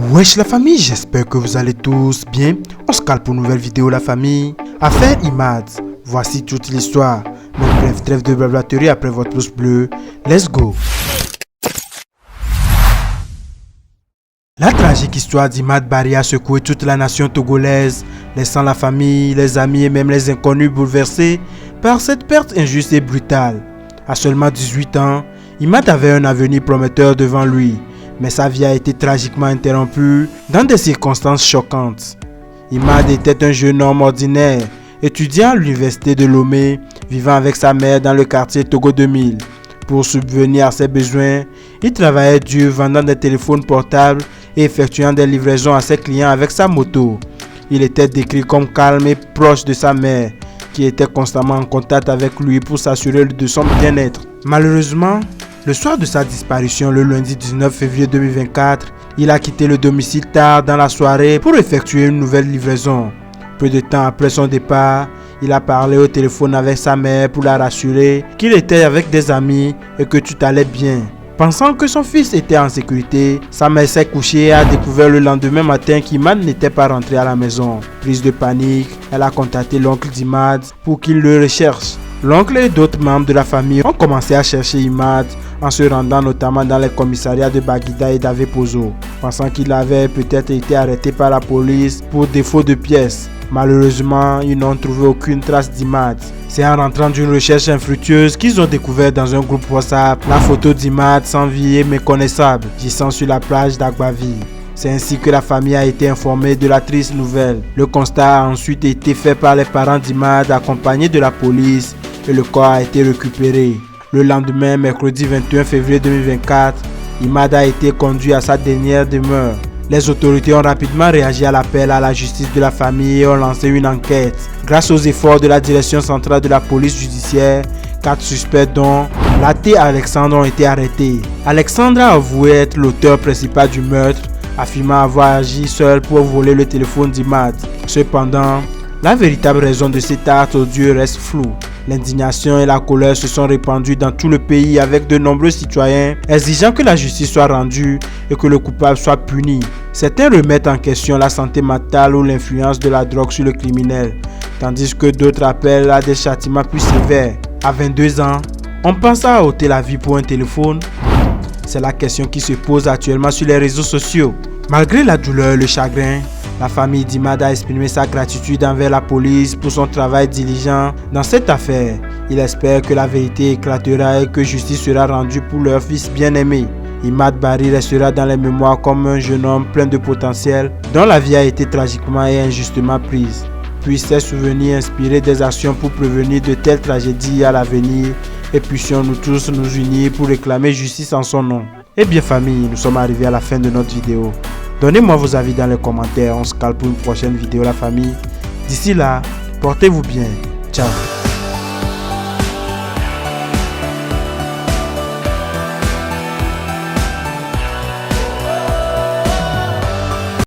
Wesh la famille, j'espère que vous allez tous bien. On se cale pour une nouvelle vidéo la famille. Affaire Imad, voici toute l'histoire. Mais bref, trêve de blablaterie après votre pouce bleu. Let's go. La tragique histoire d'Imad Barry a secoué toute la nation togolaise, laissant la famille, les amis et même les inconnus bouleversés par cette perte injuste et brutale. À seulement 18 ans, Imad avait un avenir prometteur devant lui. Mais sa vie a été tragiquement interrompue dans des circonstances choquantes. Imad était un jeune homme ordinaire, étudiant à l'université de Lomé, vivant avec sa mère dans le quartier Togo 2000. Pour subvenir à ses besoins, il travaillait dur vendant des téléphones portables et effectuant des livraisons à ses clients avec sa moto. Il était décrit comme calme et proche de sa mère, qui était constamment en contact avec lui pour s'assurer de son bien-être. Malheureusement, le soir de sa disparition, le lundi 19 février 2024, il a quitté le domicile tard dans la soirée pour effectuer une nouvelle livraison. Peu de temps après son départ, il a parlé au téléphone avec sa mère pour la rassurer qu'il était avec des amis et que tout allait bien. Pensant que son fils était en sécurité, sa mère s'est couchée et a découvert le lendemain matin qu'Imad n'était pas rentré à la maison. Prise de panique, elle a contacté l'oncle d'Imad pour qu'il le recherche. L'oncle et d'autres membres de la famille ont commencé à chercher Imad en se rendant notamment dans les commissariats de Baguida et d'Avepozo, pensant qu'il avait peut-être été arrêté par la police pour défaut de pièces. Malheureusement, ils n'ont trouvé aucune trace d'Imad. C'est en rentrant d'une recherche infructueuse qu'ils ont découvert dans un groupe WhatsApp la photo d'Imad sans vie et méconnaissable, gissant sur la plage d'Agbavi. C'est ainsi que la famille a été informée de la triste nouvelle. Le constat a ensuite été fait par les parents d'Imad accompagnés de la police et le corps a été récupéré. Le lendemain, mercredi 21 février 2024, Imad a été conduit à sa dernière demeure. Les autorités ont rapidement réagi à l'appel à la justice de la famille et ont lancé une enquête. Grâce aux efforts de la direction centrale de la police judiciaire, 4 suspects dont Laté et Alexandre ont été arrêtés. Alexandre a avoué être l'auteur principal du meurtre, affirmant avoir agi seul pour voler le téléphone d'Imad. Cependant, la véritable raison de cet acte odieux reste floue. L'indignation et la colère se sont répandues dans tout le pays avec de nombreux citoyens exigeant que la justice soit rendue et que le coupable soit puni. Certains remettent en question la santé mentale ou l'influence de la drogue sur le criminel, tandis que d'autres appellent à des châtiments plus sévères. À 22 ans, on pense à ôter la vie pour un téléphone? C'est la question qui se pose actuellement sur les réseaux sociaux. Malgré la douleur et le chagrin, la famille d'Imad a exprimé sa gratitude envers la police pour son travail diligent dans cette affaire. Il espère que la vérité éclatera et que justice sera rendue pour leur fils bien-aimé. Imad Barry restera dans les mémoires comme un jeune homme plein de potentiel dont la vie a été tragiquement et injustement prise. Puissent ses souvenirs inspirer des actions pour prévenir de telles tragédies à l'avenir et puissions-nous tous nous unir pour réclamer justice en son nom. Eh bien famille, nous sommes arrivés à la fin de notre vidéo. Donnez-moi vos avis dans les commentaires, on se cale pour une prochaine vidéo la famille. D'ici là, portez-vous bien. Ciao.